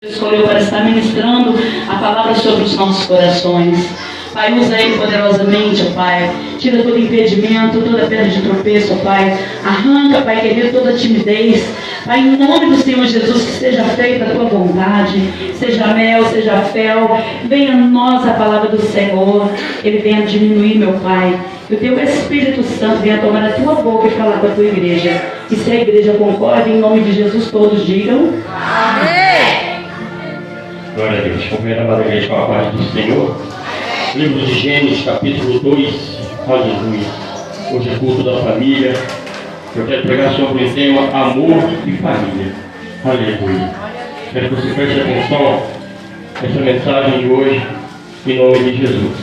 Escolheu para estar ministrando a palavra sobre os nossos corações. Pai, usa ele poderosamente, ó Pai. Tira todo impedimento, toda pedra de tropeço, ó Pai. Arranca, Pai querido, toda timidez. Pai, em nome do Senhor Jesus, que seja feita a tua vontade. Seja mel, seja fel. Venha a nós a palavra do Senhor. Ele venha diminuir, meu Pai. Que o teu Espírito Santo venha tomar a tua boca e falar com a tua igreja. E se a igreja concorda, em nome de Jesus, todos digam amém. Glória a Deus. Compreenda a amada igreja com a paz do Senhor. Livro de Gênesis, capítulo 2. Aleluia. Hoje é culto da família. Eu quero pregar sobre o tema amor e família. Aleluia. Quero que você preste atenção nessa mensagem de hoje, em nome de Jesus.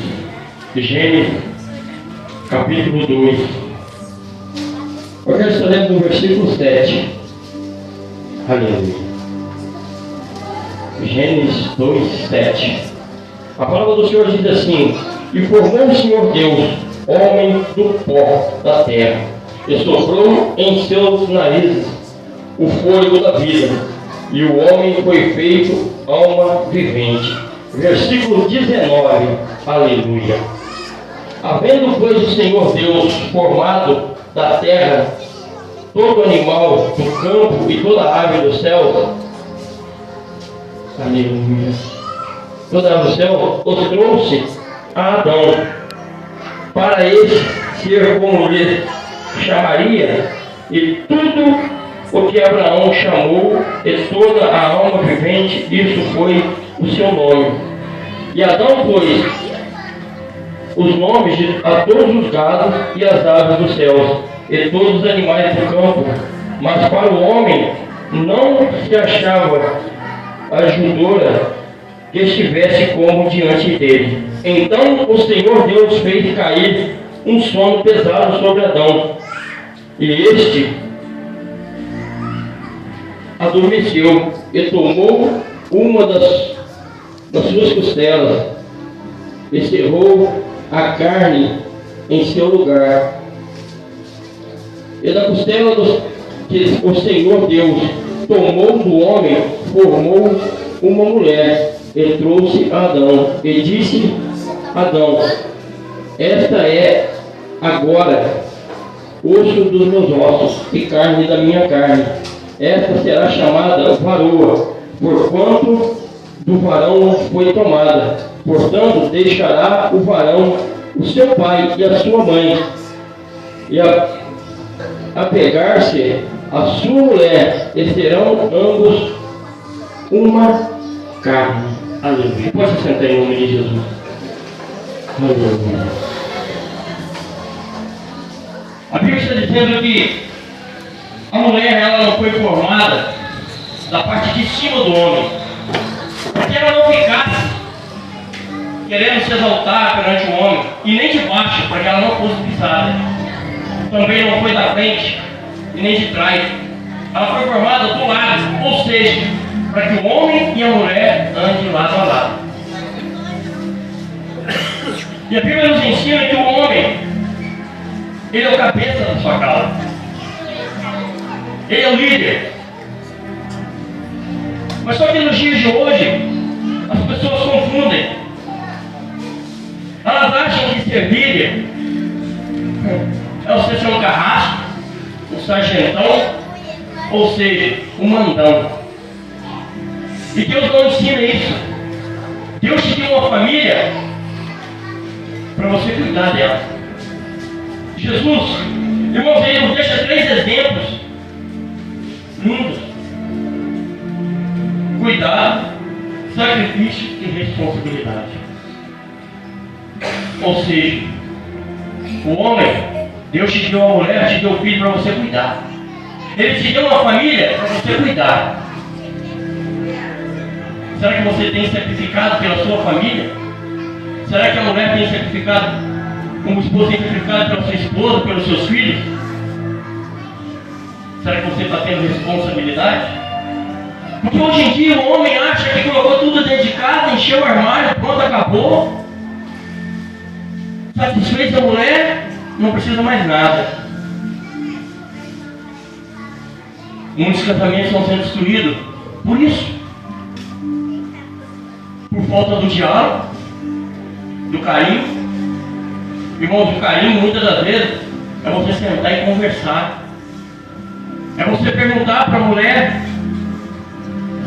Gênesis, capítulo 2. Eu quero estar lendo no versículo 7. Aleluia. Gênesis 2, 7. A palavra do Senhor diz assim: E formou o Senhor Deus homem do pó da terra, e soprou em seus narizes o fôlego da vida, e o homem foi feito alma vivente. Versículo 19. Aleluia. Havendo, pois, o Senhor Deus formado da terra todo animal do campo e toda ave do céu, aleluia, toda ave do céu, o trouxe a Adão, para ele ser como lhe chamaria, e tudo o que Abraão chamou, e toda a alma vivente, isso foi o seu nome. E Adão pôs os nomes a todos os gados e as aves dos céus, e todos os animais do campo, mas para o homem não se achava ajudora que estivesse como diante dele. Então o Senhor Deus fez cair um sono pesado sobre Adão, e este adormeceu, e tomou uma das suas costelas, e cerrou a carne em seu lugar. E da costela que o Senhor Deus tomou do homem, formou uma mulher, e trouxe a Adão, e disse: Adão, esta é agora osso dos meus ossos e carne da minha carne. Esta será chamada varoa, porquanto do varão foi tomada. Portanto, deixará o varão o seu pai e a sua mãe, e apegar-se a sua mulher, e serão ambos uma carne. Aleluia. Pode se sentar em nome de Jesus. Aleluia. A Bíblia está dizendo que a mulher, ela não foi formada da parte de cima do homem, porque ela não ficasse querendo se exaltar perante o homem, e nem de baixo, para que ela não fosse pisada. Também não foi da frente e nem de trás. Ela foi formada do lado, ou seja, para que o homem e a mulher andem lado a lado. E a Bíblia nos ensina que o homem, ele é o cabeça da sua casa. Ele é o líder. Mas só que nos dias de hoje, as pessoas confundem. Elas acham que ser líder é você ser um carrasco, um sargentão, ou seja, um mandão. E Deus não ensina isso. Deus te deu uma família para você cuidar dela. Jesus, irmãos, ele nos deixa 3 exemplos lindos: cuidado, sacrifício e responsabilidade. Ou seja, o homem, Deus te deu a mulher, te deu o filho para você cuidar. Ele te deu uma família para você cuidar. Será que você tem sacrificado pela sua família? Será que a mulher tem sacrificado, como esposa tem sacrificado pela sua esposa, pelos seus filhos? Será que você está tendo responsabilidade? Porque hoje em dia o homem acha que colocou tudo dentro de casa, encheu o armário, pronto, acabou. Satisfeito a mulher, não precisa mais nada. Muitos casamentos estão sendo destruídos por isso. por falta do diálogo, do carinho. Irmãos, o carinho muitas das vezes é você sentar e conversar. É você perguntar para a mulher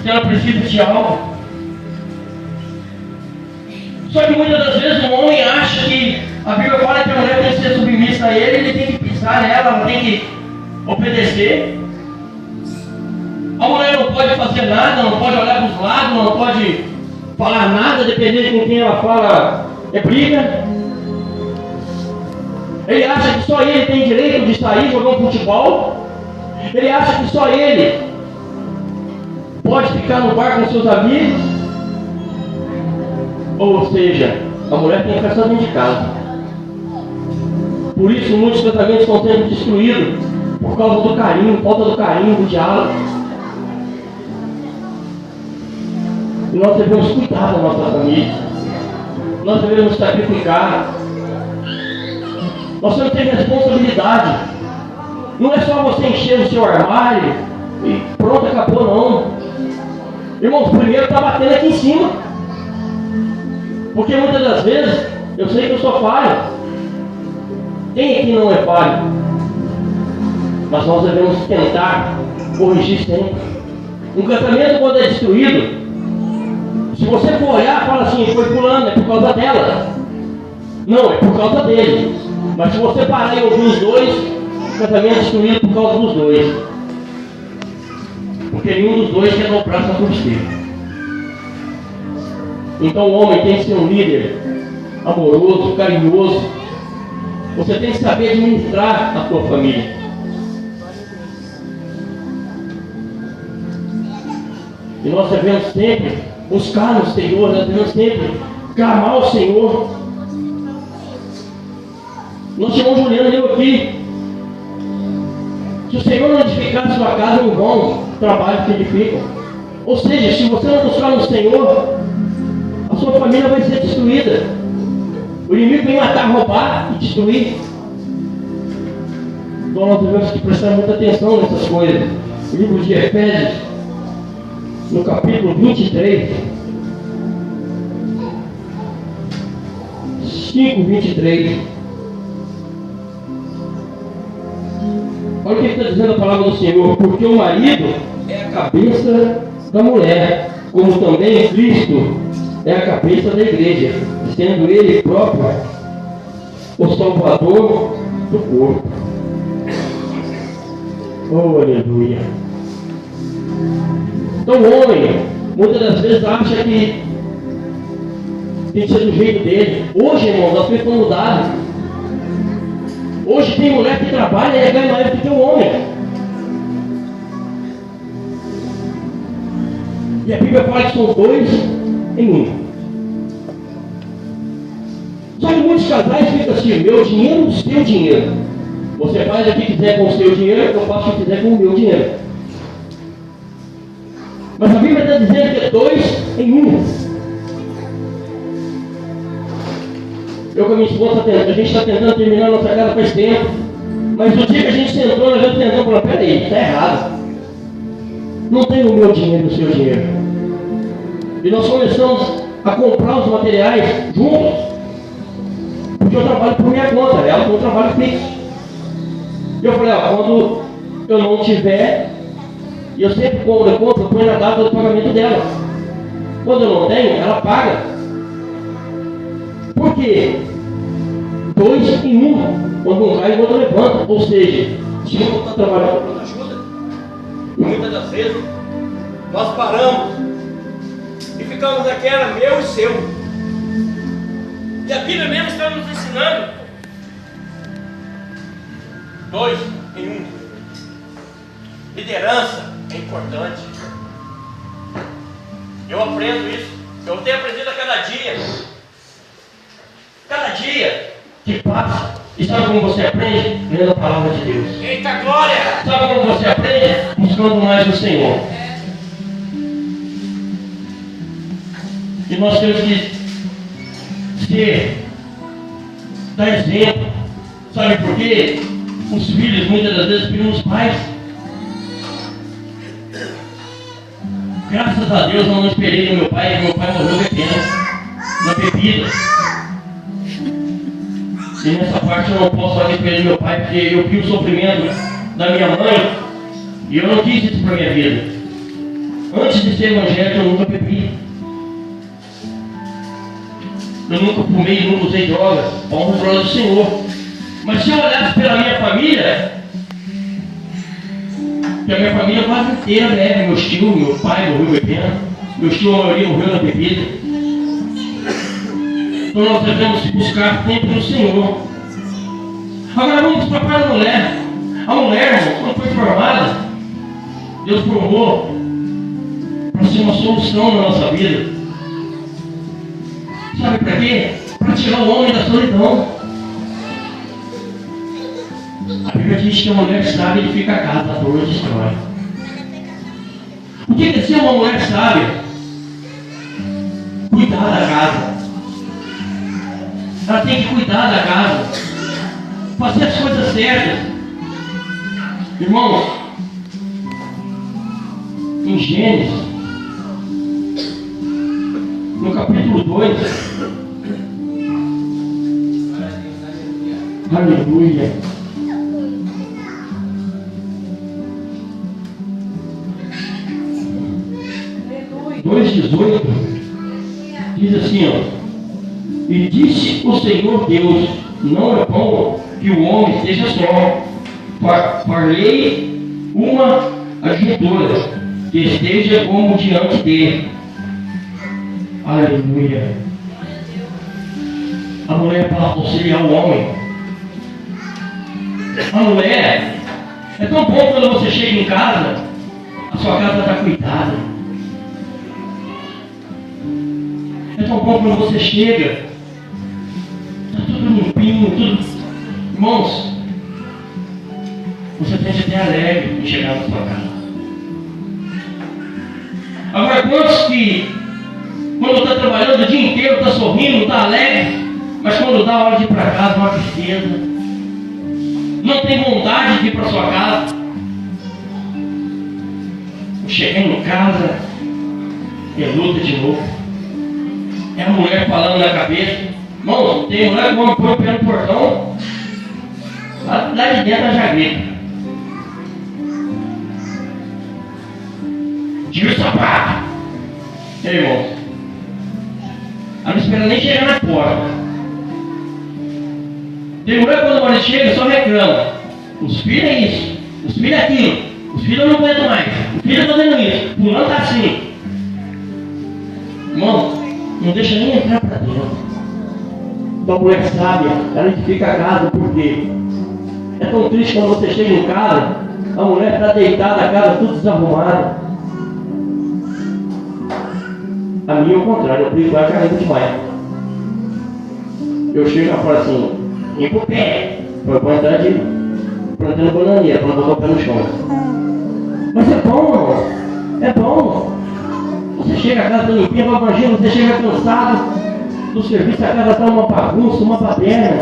se ela precisa de algo. Só que muitas das vezes o homem acha que a Bíblia fala que a mulher tem que ser submissa a ele tem que pisar nela, ela tem que obedecer. A mulher não pode fazer nada, não pode olhar para os lados, não pode falar nada, dependendo com quem ela fala, é briga. Ele acha que só ele tem direito de sair jogar um futebol. Ele acha que só ele pode ficar no bar com seus amigos. Ou seja, a mulher tem que ficar só dentro de casa. Por isso muitos casamentos estão sendo destruídos, por causa do carinho, falta do carinho, do diálogo. E nós devemos cuidar da nossa família. Nós devemos sacrificar. Nós temos que ter responsabilidade. Não é só você encher o seu armário e pronto, acabou, não. Irmãos, primeiro está batendo aqui em cima. Porque muitas das vezes, eu sei que eu sou falho. Quem aqui não é falho? Mas nós devemos tentar corrigir sempre. Um casamento, quando é destruído, se você for olhar, fala assim, foi fulano, é por causa dela. Não, é por causa dele. Mas se você parar e ouvir os dois, o casamento é destruído por causa dos dois. Porque nenhum dos dois quer dar o braço a torcer. Então o homem tem que ser um líder amoroso, carinhoso. Você tem que saber administrar a sua família. E nós devemos sempre buscar no Senhor, nós devemos sempre clamar ao Senhor. Nosso irmão Juliano leu aqui: se o Senhor não edificar a sua casa, em vão o trabalho que edificam. Ou seja, se você não buscar no Senhor, a sua família vai ser destruída. O inimigo vem matar, roubar e destruir. Então nós devemos prestar muita atenção nessas coisas. O livro de Efésios, no capítulo 23, 5:23. Olha o que está dizendo a palavra do Senhor: porque o marido é a cabeça da mulher, como também Cristo é a cabeça da igreja, sendo ele próprio o salvador do corpo. Oh, aleluia. Então o homem muitas das vezes acha que tem que ser do jeito dele. Hoje, irmãos, as coisas estão mudadas. Hoje tem mulher que trabalha e ganha mais do que o homem. E a Bíblia fala que são dois em um. Só que muitos casais ficam assim: meu dinheiro, seu dinheiro. Você faz o que quiser com o seu dinheiro, eu faço o que quiser com o meu dinheiro. Mas a Bíblia está dizendo que é dois em um. Eu com a minha esposa, a gente está tentando terminar a nossa casa faz tempo. Mas no dia que a gente sentou, nós já tentamos falar: peraí, está errado. Não tem o meu dinheiro e o seu dinheiro. E nós começamos a comprar os materiais juntos. Porque eu trabalho por minha conta, ela tem um trabalho fixo. E eu falei: quando eu não tiver, e eu sempre compro a conta, eu ponho na data do pagamento dela. Quando eu não tenho, ela paga. Por quê? Dois em um. Quando um cai, o outro levanta. Ou seja, se um está trabalhando, o outro ajuda. E muitas das vezes, nós paramos e ficamos naquela, meu e seu. E a Bíblia mesmo está nos ensinando: dois em um. Liderança é importante. Eu aprendo isso. Eu tenho aprendido a cada dia. Cada dia que passa. E sabe como você aprende? Lendo a palavra de Deus. Eita glória! Sabe como você aprende? Buscando mais do Senhor. E nós temos que dar exemplo. Sabe por quê? Os filhos muitas das vezes viram os pais. Graças a Deus eu não esperei no meu pai morreu bebendo, na bebida. E nessa parte eu não posso falar que esperei no meu pai, porque eu vi o sofrimento da minha mãe e eu não quis isso para minha vida. Antes de ser evangélico eu nunca bebi. Eu nunca fumei, nunca usei drogas, honra glória do Senhor. Mas se eu olhasse pela minha família, que a minha família quase inteira bebe, meu tio, meu pai morreu bebendo, meu tio, a maioria morreu na bebida. Então nós devemos buscar sempre no Senhor. Agora vamos para a parte da mulher. A mulher, irmão, quando foi formada, Deus formou para ser uma solução na nossa vida. Sabe para quê? Para tirar o homem da solidão. A Bíblia diz que a mulher sábia edifica a casa, a dor destrói. O que é ser uma mulher sábia? Cuidar da casa. Ela tem que cuidar da casa, fazer as coisas certas. Irmãos, em Gênesis, no capítulo 2, aleluia. Dois 18 diz assim, ó. E disse o Senhor Deus, não é bom que o homem esteja só. Farei uma ajuntora que esteja como diante dele. Aleluia. A mulher é para auxiliar o homem. A mulher é tão bom quando você chega em casa, a sua casa está cuidada. É tão bom quando você chega, está tudo limpinho, tudo. Irmãos, você tem que ter alegre em chegar na sua casa. Agora, quantos que, quando está trabalhando o dia inteiro, está sorrindo, está alegre, mas quando dá a hora de ir para casa, uma tristeza, não tem vontade de ir para sua casa. Chegando em casa, é luta de novo. É a mulher falando na cabeça. Irmãos, tem mulher que põe o pé no portão, lá de dentro da jagreta. Tira o sapato. Ei, irmãos, ela não espera nem chegar na porta. Tem mulher quando o marido chega só reclama. Os filhos é isso, os filhos é aquilo, os filhos eu não aguento mais, o filho está fazendo isso, fulano está assim. Irmão, não deixa nem entrar para dentro. Então a mulher sábia, ela edifica a casa, porque é tão triste quando você chega em casa, a mulher está deitada, a casa tudo desarrumada. A minha é o contrário, eu brigo a carrega demais. Eu chego e falo assim, limpa o pé, foi para entrar de plantando bananeira, para botar o pé no chão. Mas é bom, irmão, é bom. Você chega a casa limpinha, imagina, você chega cansado do serviço, a casa está uma bagunça, uma baderna.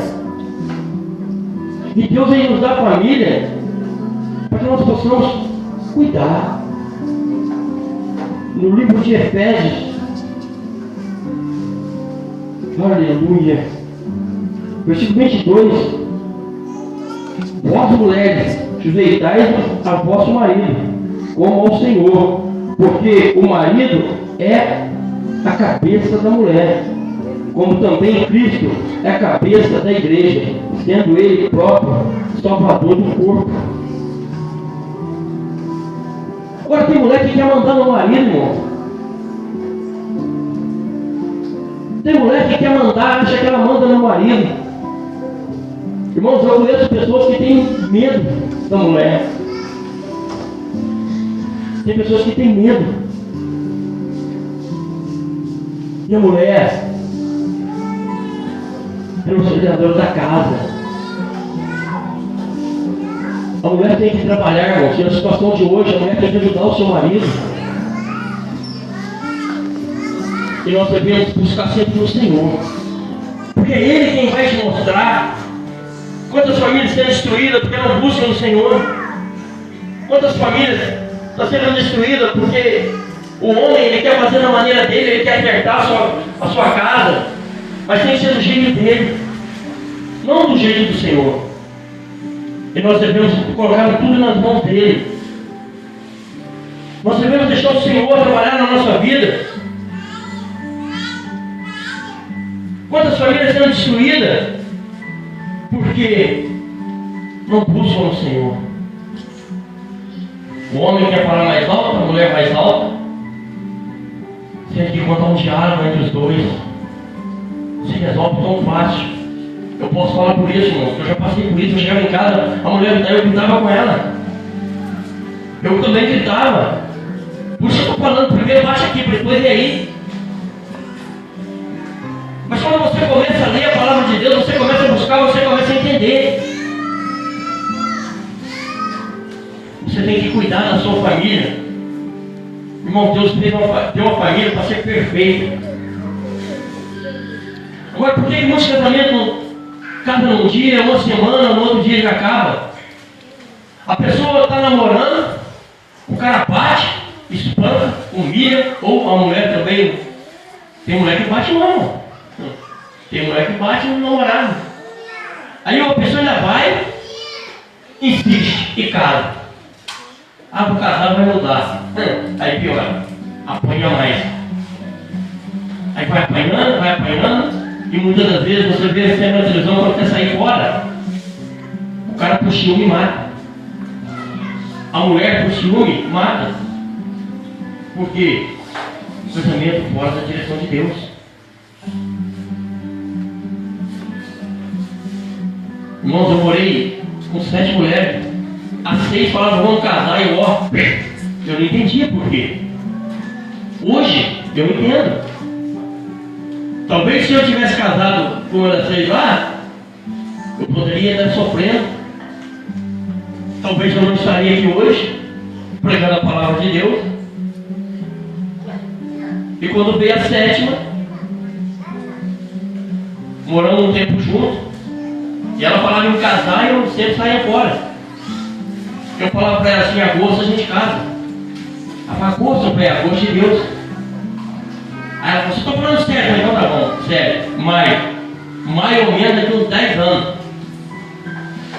E Deus veio nos dar família para que nós possamos cuidar. No livro de Efésios, aleluia, versículo 22, vós mulheres, sujeitai a vosso marido, como ao Senhor, porque o marido é a cabeça da mulher, como também Cristo é a cabeça da igreja, sendo ele próprio salvador do corpo. Agora tem mulher que quer mandar no marido, irmão. Tem mulher que quer mandar, acha que ela manda no marido. Irmãos, eu conheço pessoas que têm medo da mulher. Tem pessoas que têm medo. E a mulher é o auxiliador da casa. A mulher tem que trabalhar, irmãos. E na situação de hoje, a mulher tem que ajudar o seu marido. E nós devemos buscar sempre no Senhor. Porque é Ele quem vai te mostrar. Quantas famílias estão destruídas porque não buscam no Senhor? Quantas famílias estão sendo destruídas porque O homem, ele quer fazer da maneira dele, ele quer acertar a sua casa, mas tem que ser do jeito dele, não do jeito do Senhor. E nós devemos colocar tudo nas mãos dele. Nós devemos deixar o Senhor trabalhar na nossa vida. Quantas famílias sendo destruídas porque não buscam o Senhor? O homem quer falar mais alto, a mulher mais alta. Você tem que encontrar um diálogo entre os dois. Se resolve tão fácil. Eu posso falar por isso, irmão. Eu já passei por isso. Eu chegava em casa, a mulher eu gritava com ela. Eu também gritava. Por isso eu estou falando, primeiro bate aqui, depois é aí. Mas quando você começa a ler a palavra de Deus, você começa a buscar, você começa a entender. Você tem que cuidar da sua família. Irmão, Deus deu uma família para ser perfeita. Agora, por que muitos casamentos casam num dia, uma semana, no outro dia já acaba? A pessoa está namorando, o cara bate, espanca, humilha, ou a mulher também. Tem mulher que bate não. Tem mulher que bate no namorado. Aí uma pessoa ainda vai, insiste e casa. Ah, vou casar, vai mudar. Aí piora, apanha mais. Aí vai apanhando, e muitas das vezes você vê a cena na televisão quando quer sair fora. O cara por ciúme mata. A mulher por ciúme mata. Por quê? Casamento fora da direção de Deus. Irmãos, eu morei com 7 mulheres. As 6 falavam, vamos casar, e eu não entendia por quê. Hoje, eu entendo. Talvez se eu tivesse casado com uma das 6 lá, eu poderia estar sofrendo. Talvez eu não estaria aqui hoje, pregando a palavra de Deus. E quando veio a 7ª, moramos um tempo junto, e ela falava em casar e eu sempre saía fora. Eu falava para ela assim, agosto a gente casa. Ela falava, agosto, eu falei, agosto de Deus. Aí ela falou, você está falando sério? Então tá bom, sério. Mais ou menos daqui uns 10 anos.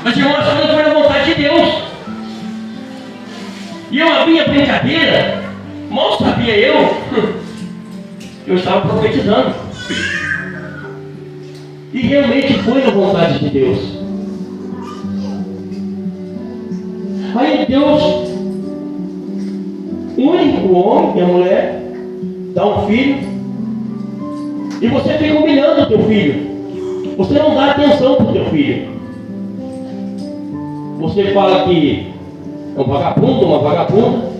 Mas irmão, as coisas foram a vontade de Deus. E eu abri a brincadeira, mal sabia eu estava profetizando. E realmente foi a vontade de Deus. Aí Deus une o homem e a mulher, dá um filho, e você fica humilhando o teu filho. Você não dá atenção para o teu filho. Você fala que é um vagabundo, uma vagabunda.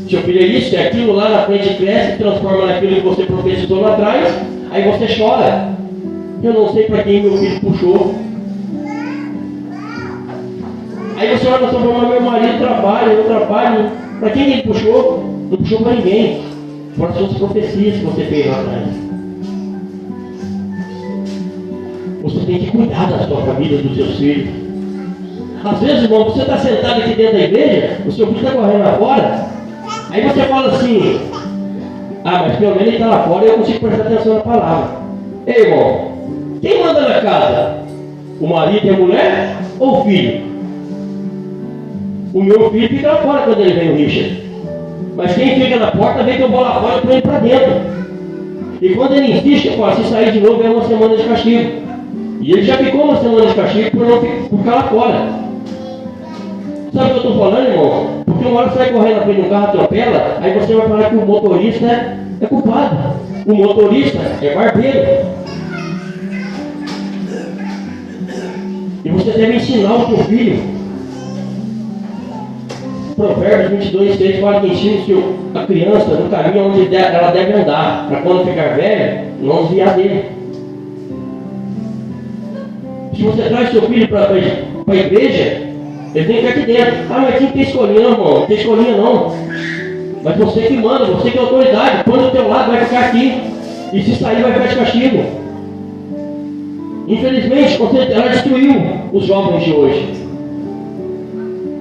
Seu filho é isso, é aquilo, lá na frente cresce, transforma naquilo que você profetizou lá atrás, aí você chora. Eu não sei para quem meu filho puxou. Aí você olha, meu marido trabalha, eu trabalho. Para quem ele puxou? Não puxou para ninguém. Para as suas profecias que você fez lá atrás. Você tem que cuidar da sua família, dos seus filhos. Às vezes, irmão, você está sentado aqui dentro da igreja, o seu filho está correndo lá fora. Aí você fala assim, mas pelo menos ele está lá fora e eu consigo prestar atenção na palavra. Ei, irmão, quem manda na casa? O marido e a mulher ou o filho? O meu filho fica lá fora quando ele vem o Richard. Mas quem fica na porta vem que eu vou lá fora e põe ele para dentro. E quando ele insiste, eu falo, se sair de novo é uma semana de castigo. E ele já ficou uma semana de castigo por ficar lá fora. Sabe o que eu estou falando, irmão? Porque uma hora você vai correndo na frente do carro, atropela, aí você vai falar que o motorista é culpado. O motorista é barbeiro. E você deve ensinar o teu filho. Provérbios 22, 6 fala que ensina a criança no caminho onde ela deve andar, para quando ficar velha, não desviar dele. Se você traz seu filho para a igreja, ele tem que ficar aqui dentro. Mas tinha que ter escolinha, irmão. Não tem escolinha não. Mas você que manda, você que é autoridade. Põe do teu lado, vai ficar aqui. E se sair, vai ficar de castigo. Infelizmente, o Conselho Tutelar destruiu os jovens de hoje.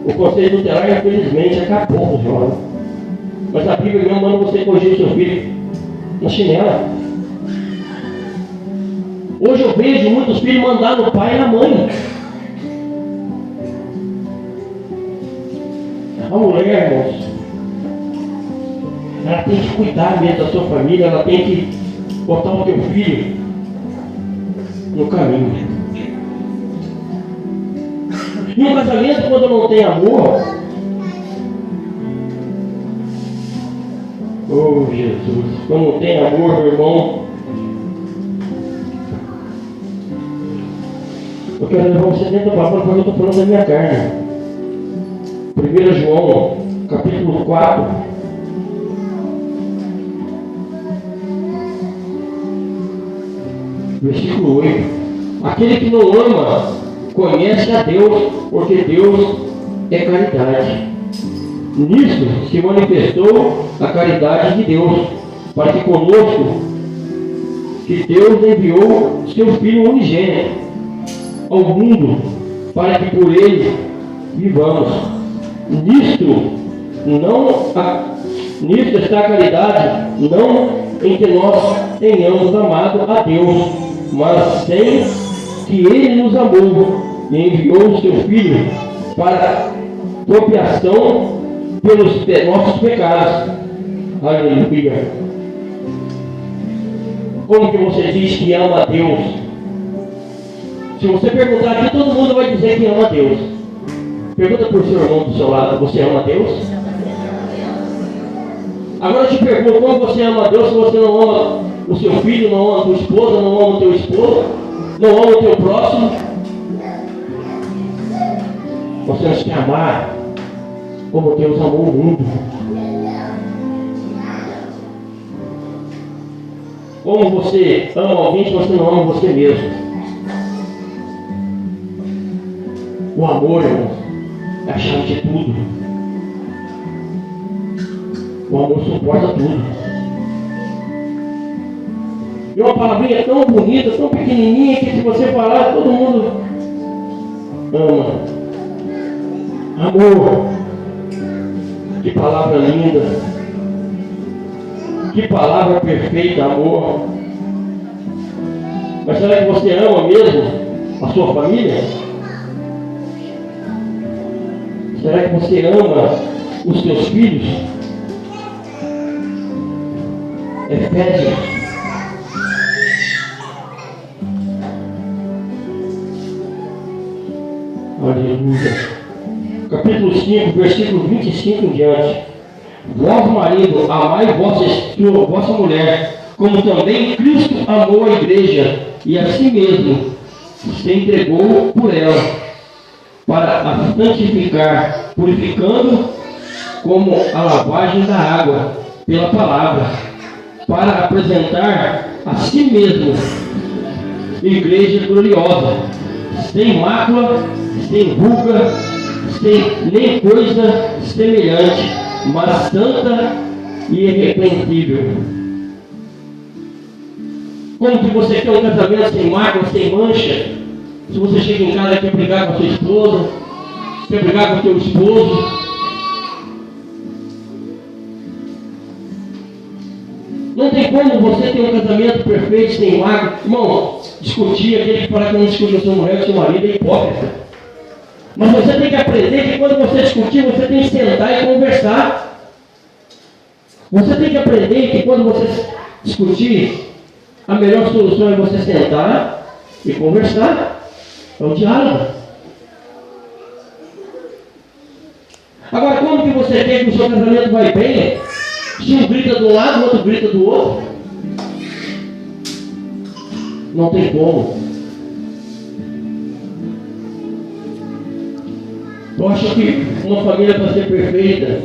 O Conselho Tutelar, infelizmente, acabou com os jovens. Mas a Bíblia não manda você corrigir o seu filho na chinela. Hoje eu vejo muitos filhos mandar no pai e na mãe. A mulher, irmãos, ela tem que cuidar mesmo da sua família, ela tem que botar o teu filho no caminho. E um casamento, quando não tem amor, oh Jesus, quando não tem amor, meu irmão, eu quero levar você dentro da palavra, porque eu estou falando da minha carne. 1 João, capítulo 4. Versículo 8. Aquele que não ama, conhece a Deus, porque Deus é caridade. Nisto se manifestou a caridade de Deus, para que conosco, que Deus enviou seu Filho unigênito ao mundo, para que por ele vivamos. Nisto está a caridade, não em que nós tenhamos amado a Deus, mas sem que Ele nos amou e enviou o seu Filho para propiação pelos nossos pecados. Aleluia. Como que você diz que ama a Deus? Se você perguntar aqui, todo mundo vai dizer que ama a Deus. Pergunta para o seu irmão do seu lado: você ama a Deus? Agora eu te pergunto: como você ama a Deus se você não ama o seu filho, não ama a tua esposa, não ama o teu esposo, não ama o teu próximo? Nós temos que amar como Deus amou o mundo. Como você ama alguém se você não ama você mesmo? O amor, irmão, é a chave de tudo. O amor suporta tudo. E uma palavrinha tão bonita, tão pequenininha, que se você falar, todo mundo ama. Amor. Que palavra linda. Que palavra perfeita, amor. Mas será que você ama mesmo a sua família? Será que você ama os seus filhos? Efésios. Aleluia. Capítulo 5, versículo 25 em diante. Vós, marido, amai vossa mulher, como também Cristo amou a igreja, e a si mesmo se entregou por ela, para a santificar, purificando como a lavagem da água, pela palavra, para apresentar a si mesmo igreja gloriosa, sem mácula, sem ruga, sem nem coisa semelhante, mas santa e irrepreensível. Como que você quer um casamento sem mácula, sem mancha? Se você chega em casa e quer brigar com a sua esposa, quer brigar com o seu esposo, não tem como você ter um casamento perfeito sem mácula. Irmão, discutir, aquele que fala que não discute com a sua mulher, com o seu marido, é hipócrita. Mas você tem que aprender que quando você discutir, você tem que sentar e conversar. Você tem que aprender que quando você discutir, a melhor solução é você sentar e conversar. É o diálogo. Agora, como que você quer que o seu casamento vai bem? Se um grita de um lado, o outro grita do outro. Não tem como. Eu acho que uma família para ser perfeita,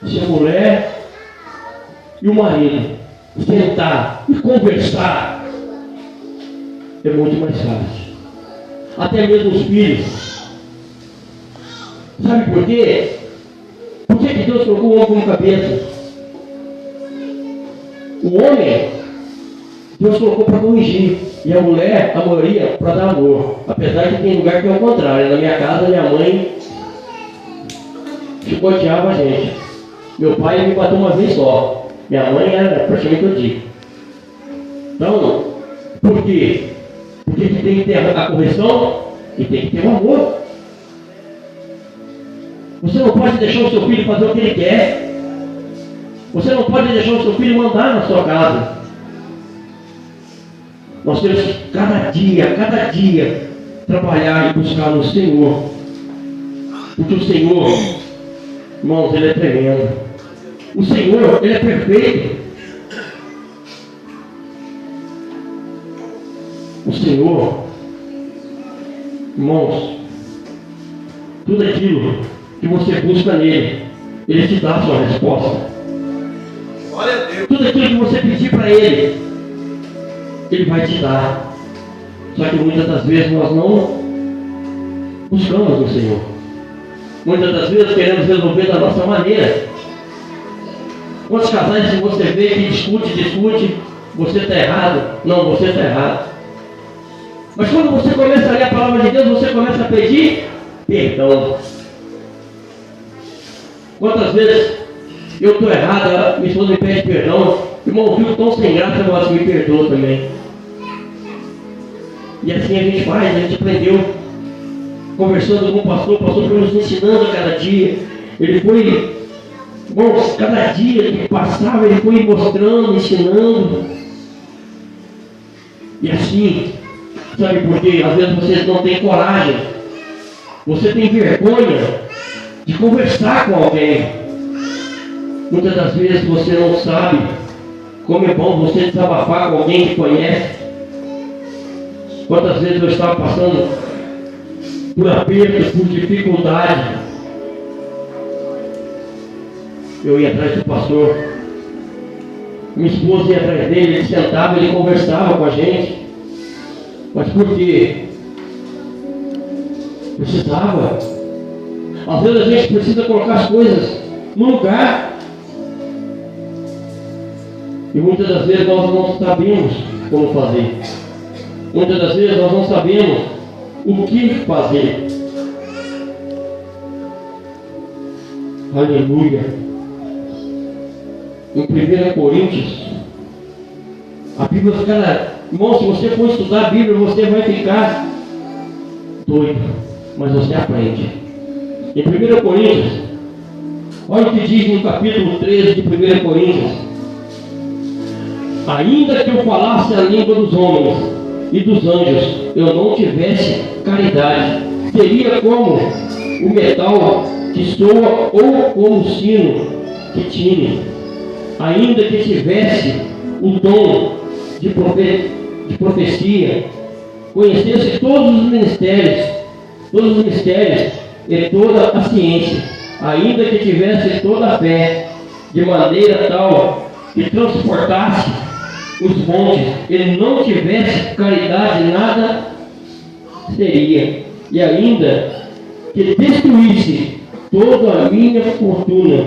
se a mulher e o marido sentar e conversar, é muito mais fácil. Até mesmo os filhos. Sabe por quê? Por que Deus colocou o homem como cabeça? O homem, Deus colocou para corrigir. E a mulher, a maioria, para dar amor. Apesar que tem lugar que é o contrário. Na minha casa, minha mãe chicoteava a gente. Meu pai me bateu uma vez só. Minha mãe era praticamente todo dia. Então, por quê? Porque tem que ter a correção e tem que ter o amor. Você não pode deixar o seu filho fazer o que ele quer. Você não pode deixar o seu filho mandar na sua casa. Nós temos que cada dia, trabalhar e buscar no Senhor. Porque o Senhor, irmãos, Ele é tremendo. O Senhor, Ele é perfeito. O Senhor, irmãos, tudo aquilo que você busca nele, Ele te dá a sua resposta. Glória a Deus. Tudo aquilo que você pedir para Ele, Ele vai te dar. Só que muitas das vezes nós não buscamos o Senhor. Muitas das vezes queremos resolver da nossa maneira. Quantos casais que você vê que discute, você está errado? Não, você está errado. Mas quando você começa a ler a palavra de Deus, você começa a pedir perdão. Quantas vezes eu estou errado, minha esposa me pede perdão, irmão, eu fico tão sem graça, eu acho que me perdoa também. E assim a gente faz, a gente aprendeu, conversando com o pastor foi nos ensinando a cada dia. Ele foi, irmãos, cada dia que passava, ele foi mostrando, ensinando. E assim, sabe por quê? Às vezes você não tem coragem, você tem vergonha de conversar com alguém. Muitas das vezes você não sabe como é bom você desabafar com alguém que conhece. Quantas vezes eu estava passando por apertos, por dificuldade, eu ia atrás do pastor, minha esposa ia atrás dele, ele sentava, ele conversava com a gente. Mas por quê? Precisava. Às vezes a gente precisa colocar as coisas no lugar. E muitas das vezes nós não sabemos como fazer. Muitas das vezes nós não sabemos o que fazer. Aleluia. Em 1 Coríntios, a Bíblia fica... Irmão, se você for estudar a Bíblia, você vai ficar doido, mas você aprende. Em 1 Coríntios, olha o que diz no capítulo 13 de 1 Coríntios: ainda que eu falasse a língua dos homens e dos anjos, eu não tivesse caridade, seria como o metal que soa ou como o sino que tine. Ainda que tivesse o dom de profecia, conhecesse todos os mistérios e toda a ciência, ainda que tivesse toda a fé, de maneira tal que transportasse os montes, e não tivesse caridade, nada seria. E ainda que destruísse toda a minha fortuna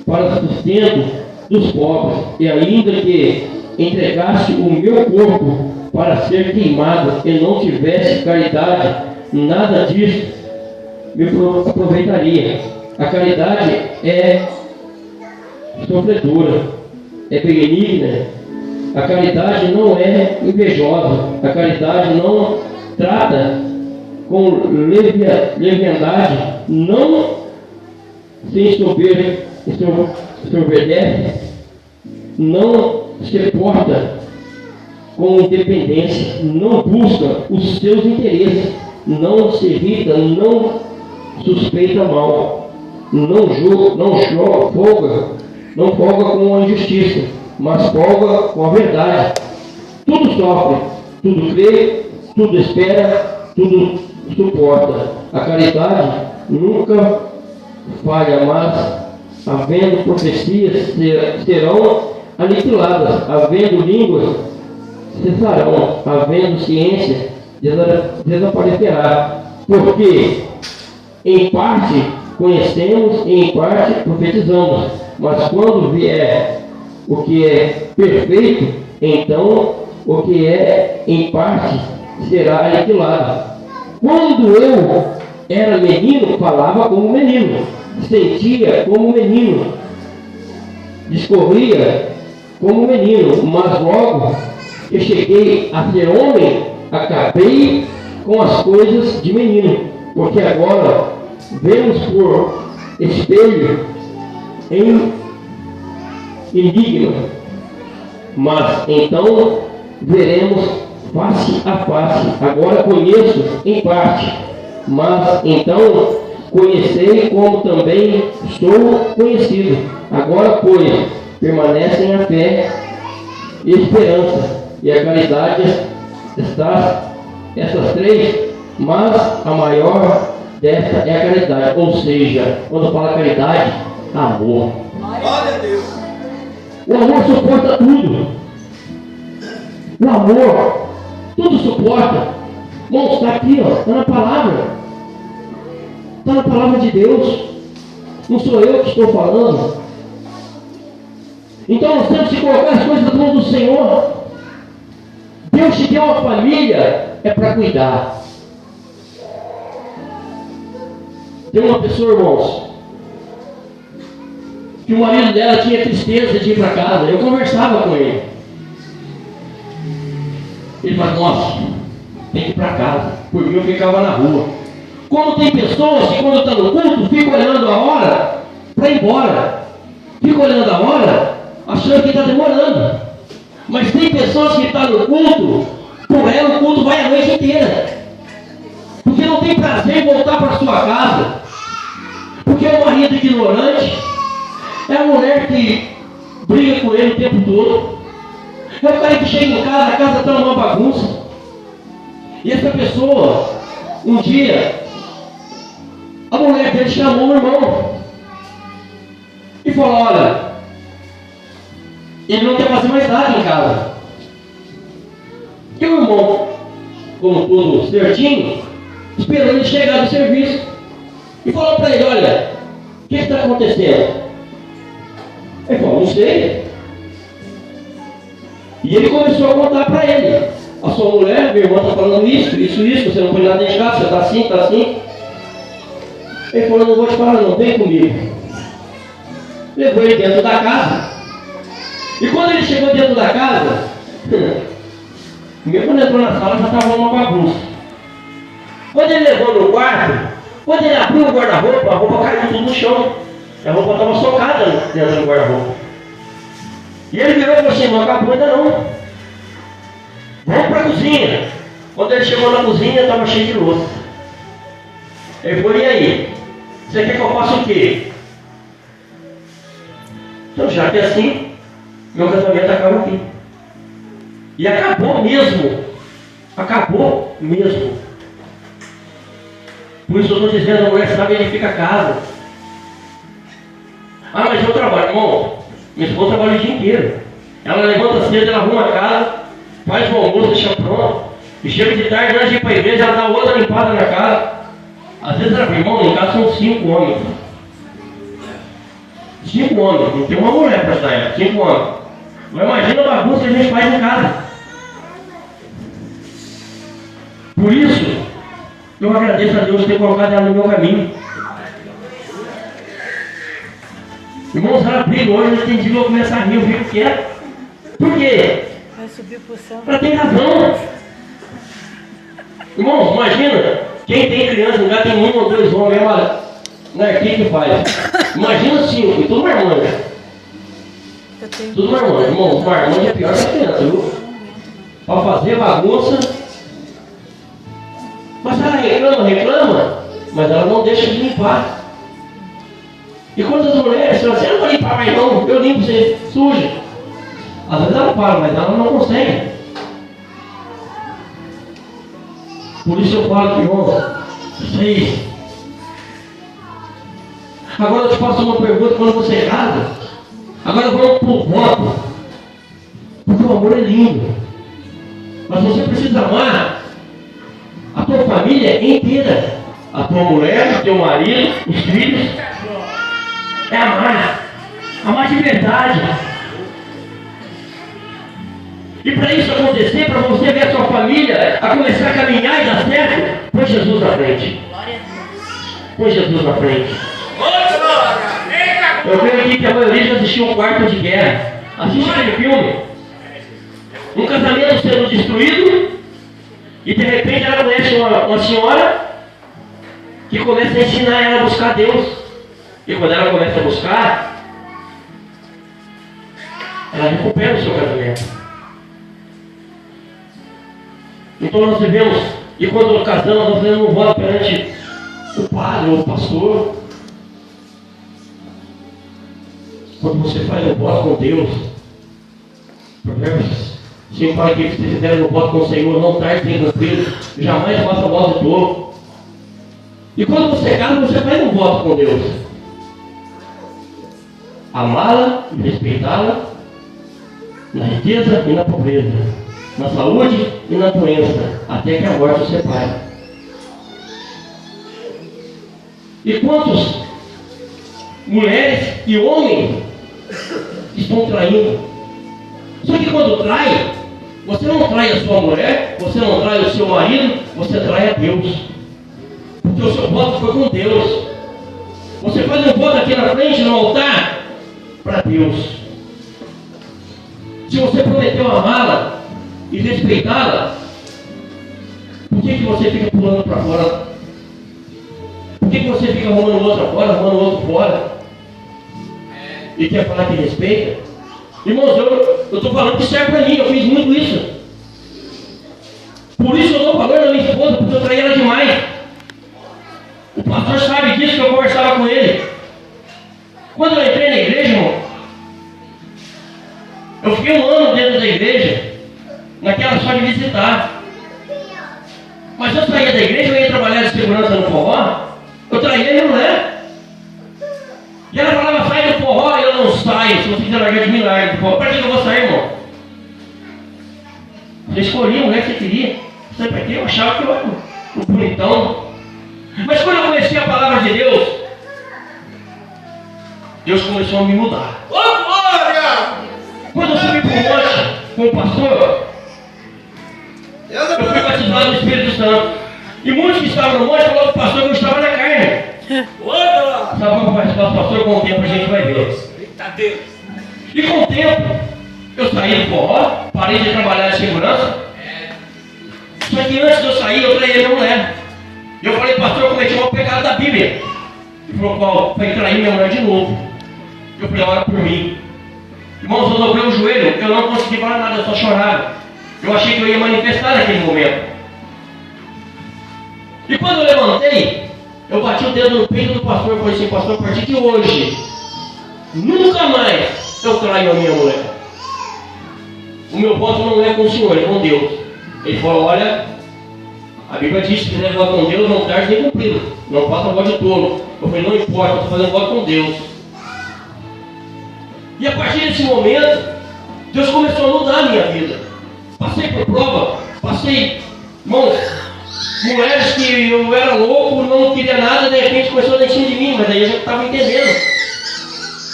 para sustento dos pobres, e ainda que entregasse o meu corpo para ser queimado e não tivesse caridade, nada disso me aproveitaria. A caridade é sofredora, é benigna. A caridade não é invejosa. A caridade não trata com leviandade, não se ensoberbece, não se porta com independência, não busca os seus interesses, não se irrita, não suspeita mal, não folga com a injustiça, mas folga com a verdade. Tudo sofre, tudo crê, tudo espera, tudo suporta. A caridade nunca falha, mas havendo profecias serão aniquiladas, havendo línguas cessarão, havendo ciência desaparecerá. Porque em parte conhecemos e em parte profetizamos, mas quando vier o que é perfeito, então o que é em parte será aniquilado. Quando eu era menino, falava como menino, sentia como menino, discorria como menino, mas logo que cheguei a ser homem, acabei com as coisas de menino, porque agora vemos por espelho em enigma, mas então veremos face a face. Agora conheço em parte, mas então conhecei como também sou conhecido. Agora, pois, permanecem a fé e a esperança e a caridade, essas três, mas a maior desta é a caridade. Ou seja, quando fala caridade, amor. Glória a Deus. O amor suporta tudo. O amor, tudo suporta. Bom, está aqui, ó, está na palavra. Está na palavra de Deus. Não sou eu que estou falando. Então nós temos que colocar as coisas na mão do Senhor. Deus te deu uma família, é para cuidar. Tem uma pessoa, irmãos, que o marido dela tinha tristeza de ir para casa. Eu conversava com ele. Ele falou, nossa, tem que ir para casa. Por mim eu ficava na rua. Como tem pessoas que quando estão no culto, ficam olhando a hora para ir embora. Ficam olhando a hora, achando que está demorando. Mas tem pessoas que estão no culto, por ela o culto vai a noite inteira. Porque não tem prazer em voltar para sua casa. Porque é o marido ignorante, é a mulher que briga com ele o tempo todo, é o cara que chega em casa, a casa está uma bagunça. E essa pessoa, um dia, a mulher dele chamou o irmão e falou, olha, ele não quer fazer mais nada em casa. E o irmão, como todo certinho, esperou ele chegar do serviço e falou para ele, olha, o que está acontecendo? Ele falou, não sei. E ele começou a contar para ele, a sua mulher, minha irmã está falando isso, você não pode nada dentro de casa, você está assim, está assim. Ele falou, não vou te falar não, vem comigo. Levou ele dentro da casa. E quando ele chegou dentro da casa, mesmo quando entrou na sala já estava uma bagunça. Quando ele levou no quarto, quando ele abriu o guarda-roupa, a roupa caiu tudo no chão. A roupa estava socada dentro do guarda-roupa. E ele virou e falou assim, não acabou ainda não. Vamos para a cozinha. Quando ele chegou na cozinha, estava cheio de louça. Ele falou, e aí? Você quer que eu faça o quê? Então, já que é assim, meu casamento acaba aqui. E acabou mesmo. Acabou mesmo. Por isso eu estou dizendo, a mulher sabe edifica a casa. Ah, mas eu trabalho, irmão. Minha esposa trabalha o dia inteiro. Ela levanta cedo, ela arruma a casa, faz o almoço, deixa pronto. E chega de tarde, antes de ir para a igreja, ela dá outra limpada na casa. Às vezes ela fala, irmão, em casa são 5 homens. 5 homens, não tem uma mulher para ajudar ela, 5 homens. Mas imagina a bagunça que a gente faz em casa. Por isso, eu agradeço a Deus por ter colocado ela no meu caminho. Irmãos, ela briga hoje, eu entendi, vou começar a rir, eu fico quieto. Por quê? Vai subir pro céu. Ela tem razão. Irmãos, imagina, quem tem criança, já tem 1 ou 2 homens, ela narquinha que faz. Imagina 5, e tudo marmanjo. Tudo marmanjo, irmãos, marmanjo é pior que a criança, viu? Para fazer bagunça. Mas ela reclama, mas ela não deixa de limpar. E quantas mulheres falam assim, eu não vou limpar mais não, eu limpo, você suja. Às vezes ela fala, mas ela não consegue. Por isso eu falo que, irmão, vocês. Agora eu te faço uma pergunta quando você casa. Agora vamos para o voto. Porque o amor é lindo. Mas você precisa amar a tua família inteira. A tua mulher, o teu marido, os filhos. É amar. Amar de verdade. E para isso acontecer, para você ver a sua família a começar a caminhar e dar certo, põe Jesus na frente. Põe Jesus na frente. Eu creio aqui que a maioria já assistiu um Quarto de Guerra. Assiste aquele filme. Um casamento sendo destruído e de repente ela conhece uma senhora que começa a ensinar ela a buscar Deus. E quando ela começa a buscar, ela recupera o seu casamento. Então nós devemos, e quando casamos, nós fazemos um voto perante o padre ou o pastor. Quando você faz um voto com Deus, Provérbios 5 fala que se fizer um voto com o Senhor, não traz sem cumprir, jamais faça voto de tolo. E quando você casa, você faz um voto com Deus. Amá-la e respeitá-la na riqueza e na pobreza, na saúde e na doença, até que a morte os separe. E quantos mulheres e homens estão traindo? Só que quando trai, você não trai a sua mulher, você não trai o seu marido, você trai a Deus. Porque o seu voto foi com Deus. Você faz um voto aqui na frente, no altar, para Deus. Se você prometeu amá-la e respeitá-la, por que você fica pulando para fora? Por que você fica arrumando o outro fora, arrumando o outro fora? E quer falar que respeita? Irmãos, eu estou falando que serve para mim, eu fiz muito isso. Por isso eu dou valor na minha esposa, porque eu traí ela demais. O pastor sabe disso, que eu conversava com ele. Quando eu entrei na igreja, irmão, eu fiquei um ano dentro da igreja, naquela só de visitar. Mas eu saía da igreja, eu ia trabalhar de segurança no forró, eu traía minha mulher. E ela falava, sai do forró, e eu não saio. Se você quiser largar de mim, larga do forró. Para que eu vou sair, irmão? Você escolhia a mulher que você queria. Sabe para quê? Eu achava que eu era um bonitão. Mas quando eu conheci a palavra de Deus, Deus começou a me mudar. Ô, glória! Quando eu subi para o monte com o pastor, eu fui batizado no Espírito Santo. E muitos que estavam no monte falaram para o pastor que eu estava na carne. Sabe como faz o pastor? Com o tempo a gente vai ver. E com o tempo, eu saí do forró, parei de trabalhar de segurança. Só que antes de eu sair, eu traí minha mulher. E eu falei, pastor, eu cometi um pecado da Bíblia. Ele falou, qual? Foi trair minha mulher de novo. Eu falei, ora por mim. Irmãos, eu dobrei o joelho, eu não consegui falar nada, eu só chorava. Eu achei que eu ia manifestar naquele momento. E quando eu levantei, eu bati o dedo no peito do pastor e falei assim, pastor, a partir de hoje, nunca mais eu traio a minha mulher. O meu voto não é com o Senhor, é com Deus. Ele falou, olha, a Bíblia diz que se quiser votar com Deus, não tarde nem cumprido. Não faça voto de tolo. Eu falei, não importa, eu estou fazendo voto com Deus. E a partir desse momento, Deus começou a mudar a minha vida. Passei por prova, passei, irmãos, mulheres que eu era louco, não queria nada, de repente começou a dar em cima de mim, mas aí eu já estava entendendo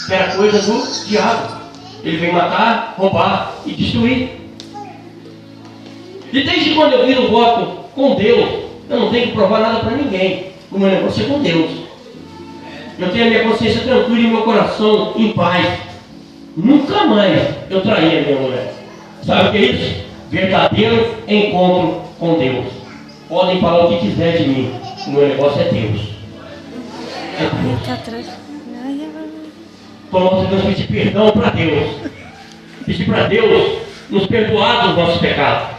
que era coisa do diabo. Ele vem matar, roubar e destruir. E desde quando eu vi o voto com Deus, eu não tenho que provar nada para ninguém. O meu negócio é com Deus. Eu tenho a minha consciência tranquila e meu coração em paz. Nunca mais eu traí a minha mulher. Sabe o que é isso? Verdadeiro encontro com Deus. Podem falar o que quiser de mim. O meu negócio é Deus. É Deus. Então nós devemos pedir perdão para Deus. Pedir para Deus nos perdoar dos nossos pecados.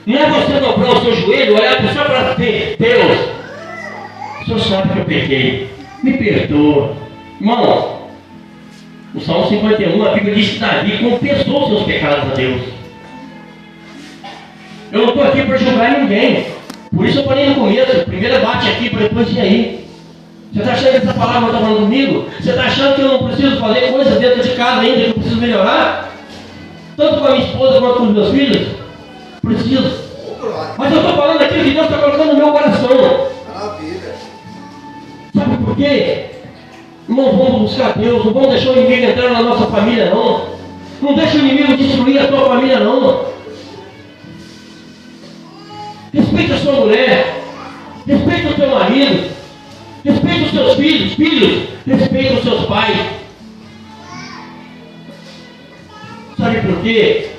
Não é você dobrar o seu joelho, olhar para o Senhor para dizer, Deus, o Senhor sabe que eu pequei. Me perdoa. Irmão, no Salmo 51, a Bíblia diz que Davi confessou seus pecados a Deus. Eu não estou aqui para julgar ninguém. Por isso eu falei no começo, primeiro bate aqui para depois ir aí. Você está achando que essa palavra está falando comigo? Você está achando que eu não preciso fazer coisas dentro de casa ainda, que eu preciso melhorar? Tanto com a minha esposa quanto com os meus filhos? Preciso. Mas eu estou falando aquilo que Deus está colocando no meu coração. Maravilha. Sabe por quê? Não vamos buscar Deus, não vamos deixar o inimigo entrar na nossa família, não. Não deixa o inimigo destruir a tua família, não. Respeita a sua mulher. Respeita o teu marido. Respeita os teus filhos. Filhos, Respeita os seus pais. Sabe por quê?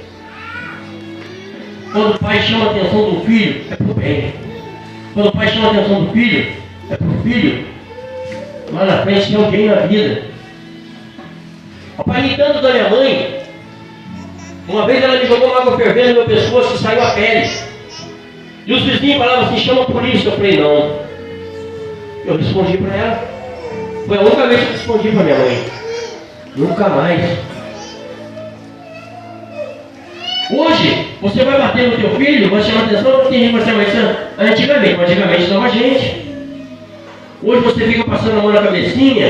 Quando o pai chama a atenção do filho, é pro bem. Quando o pai chama a atenção do filho, é pro filho lá na frente tem alguém na vida. O pai irritando da minha mãe, uma vez ela me jogou uma água fervendo no meu pescoço e saiu a pele. E os vizinhos falavam assim, chama a polícia. Eu falei, não. Eu respondi para ela. Foi a única vez que eu respondi para minha mãe. Nunca mais. Hoje, você vai bater no teu filho, vai chamar atenção, porque tem gente que vai chamar atenção. Antigamente dava gente. Hoje você fica passando a mão na cabecinha,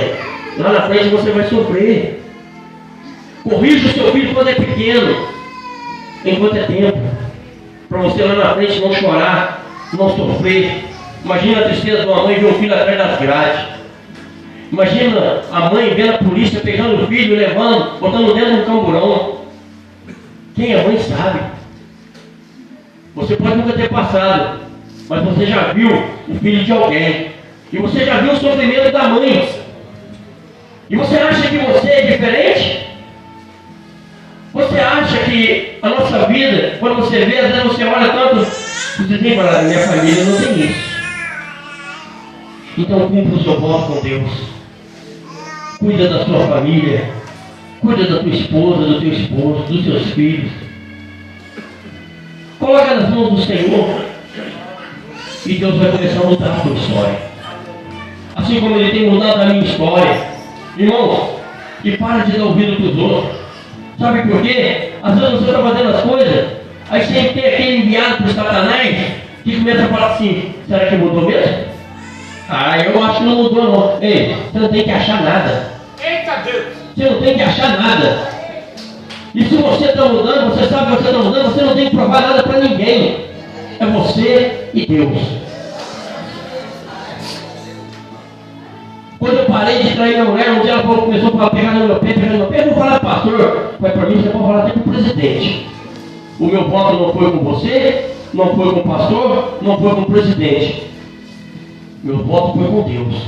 lá na frente você vai sofrer. Corrija o seu filho quando é pequeno, enquanto é tempo, para você lá na frente não chorar, não sofrer. Imagina a tristeza de uma mãe ver um filho atrás das grades. Imagina a mãe vendo a polícia pegando o filho, levando, botando dentro do camburão. Quem é mãe sabe. Você pode nunca ter passado, mas você já viu o filho de alguém. E você já viu o sofrimento da mãe. E você acha que você é diferente? Você acha que a nossa vida, quando você vê, às vezes você olha tanto, você tem que falar, minha família não tem isso. Então cumpra o seu voto com Deus. Cuida da sua família. Cuida da tua esposa, do teu esposo, dos seus filhos. Coloca nas mãos do Senhor. E Deus vai começar a mudar a tua história. Assim como Ele tem mudado a minha história. Irmãos, e para de dar ouvido para os outros. Sabe por quê? Às vezes você está fazendo as coisas, aí você tem aquele enviado para o Satanás que começa a falar assim, será que mudou mesmo? Ah, eu acho que não mudou não. Ei, você não tem que achar nada. Eita Deus! Você não tem que achar nada. E se você está mudando, você sabe que você está mudando, você não tem que provar nada para ninguém. É você e Deus. Quando eu parei de trair minha mulher, um dia ela começou a pegar no meu pé, eu vou falar, pastor, foi para mim, você pode falar até para o presidente. O meu voto não foi com você, não foi com o pastor, não foi com o presidente. Meu voto foi com Deus.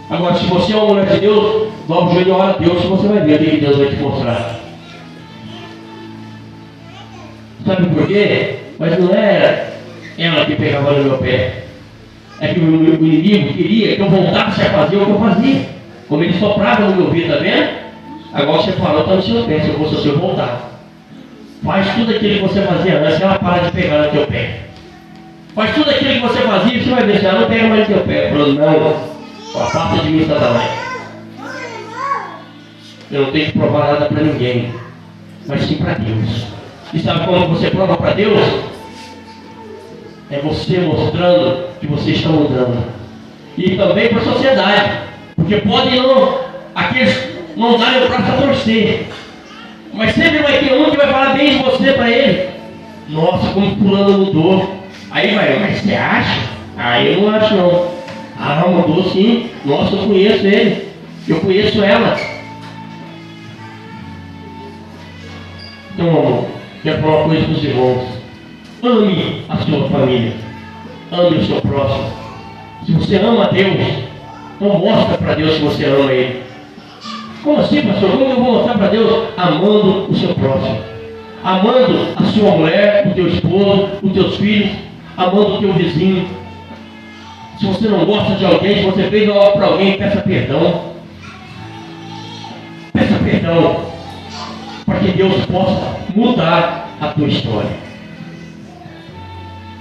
Agora, se você é uma mulher de Deus, dobra o joelho e ora a Deus, que você vai ver o que Deus vai te mostrar. Sabe por quê? Mas não era ela que pegava no meu pé. É que o inimigo queria que eu voltasse a fazer o que eu fazia. Como ele soprava no meu ouvido, tá vendo? Agora você falou, está no seu pé, se eu fosse o seu voltar. Faz tudo aquilo que você fazia antes, ela para de pegar no teu pé. Faz tudo aquilo que você fazia, você vai ver se ela não pega mais no teu pé. Falou, não, afasta de mim, Satanás. Eu não tenho que provar nada para ninguém, mas sim para Deus. E sabe como você prova para Deus? É você mostrando que você está mudando. E também para a sociedade. Porque pode não, aqueles não darem o braço a torcer. Mas sempre vai ter um que vai falar bem de você para ele. Nossa, como fulano mudou. Aí vai, mas você acha? Ah, eu não acho não. Ah, mudou sim. Nossa, eu conheço ele. Eu conheço ela. Então, amor, quero falar uma coisa para os irmãos. Ame a sua família. Ame o seu próximo. Se você ama a Deus, então mostra para Deus que você ama Ele. Como assim, pastor? Como eu vou mostrar para Deus? Amando o seu próximo. Amando a sua mulher, o teu esposo, os teus filhos. Amando o teu vizinho. Se você não gosta de alguém, se você fez algo para alguém, peça perdão. Peça perdão. Para que Deus possa mudar a tua história.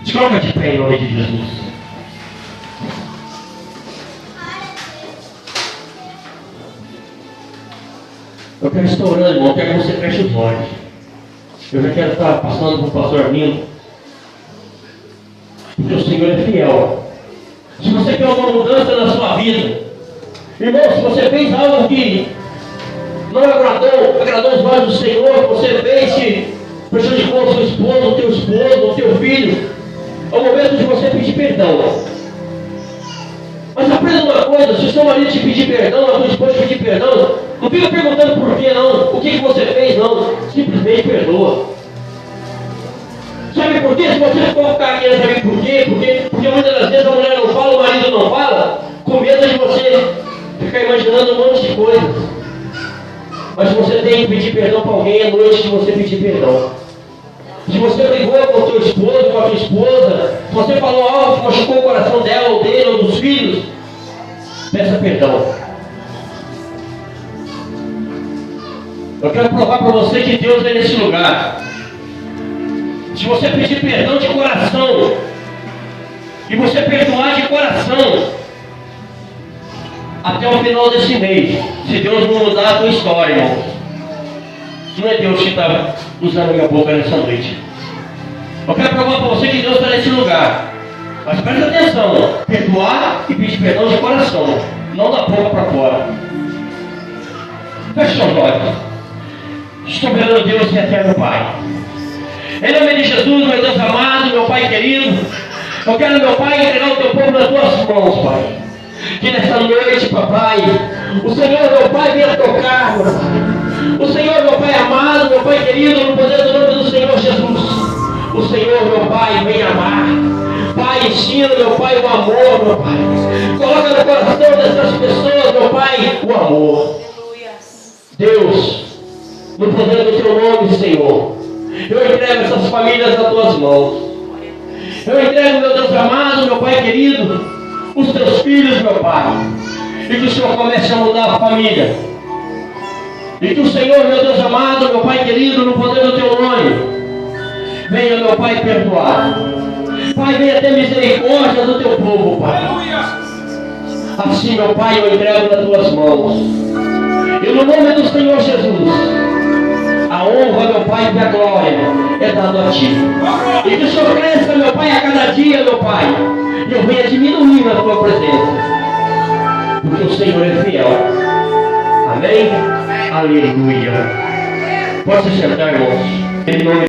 Se coloca de pé em nome de Jesus. Eu quero estar orando, irmão. Eu quero que você feche os olhos. Eu já quero estar passando para o pastor Armindo. Porque o Senhor é fiel. Se você quer uma mudança na sua vida, irmão, se você fez algo que não agradou os olhos do Senhor, você fez que prejudicou o seu esposo, o teu filho, é o momento de você pedir perdão. Mas aprenda uma coisa, se o seu marido te pedir perdão, a tua esposa te pedir perdão, não fica perguntando por que não, o que você fez não, simplesmente perdoa. Sabe por quê? Se você for ficar querendo saber por quê? Porque muitas das vezes a mulher não fala, o marido não fala, com medo de você ficar imaginando um monte de coisas. Mas você tem que pedir perdão para alguém à noite que você pedir perdão. Se você brigou com o teu esposo, com a tua esposa, se você falou algo que machucou o coração dela, ou dele, ou dos filhos, peça perdão. Eu quero provar para você que Deus é nesse lugar. Se você pedir perdão de coração, e você perdoar de coração, até o final desse mês, se Deus não mudar a tua história, irmão, não é Deus que está usando a minha boca nessa noite. Eu quero provar para você que Deus está nesse lugar. Mas presta atenção, perdoar e pedir perdão de coração, não da boca para fora. Feche seus olhos. Soberano Deus e eterno Pai, em nome de Jesus, meu Deus amado, meu Pai querido, eu quero, meu Pai, entregar o teu povo nas tuas mãos, Pai. Que nessa noite, papai, o Senhor, meu Pai, venha tocar, meu Pai. O Senhor, meu Pai amado, meu Pai querido, no poder do nome do Senhor Jesus. O Senhor, meu Pai, vem amar. Pai, ensina, meu Pai, o amor, meu Pai. Coloca no coração dessas pessoas, meu Pai, o amor. Deus, no poder do teu nome, Senhor, eu entrego essas famílias nas tuas mãos. Eu entrego, meu Deus amado, meu Pai querido, os teus filhos, meu Pai. E que o Senhor comece a mudar a família. E que o Senhor, meu Deus amado, meu Pai querido, no poder do teu nome, venha, meu Pai, perdoar. Pai, venha ter misericórdia do teu povo, Pai. Assim, meu Pai, eu entrego nas tuas mãos. E no nome do Senhor Jesus, a honra, meu Pai, e a glória é dado a Ti. E que o Senhor cresça, meu Pai, a cada dia, meu Pai. E eu venha diminuir na Tua presença. Porque o Senhor é fiel. Amém? Aleluia. Pode se sentar, irmãos. Em nome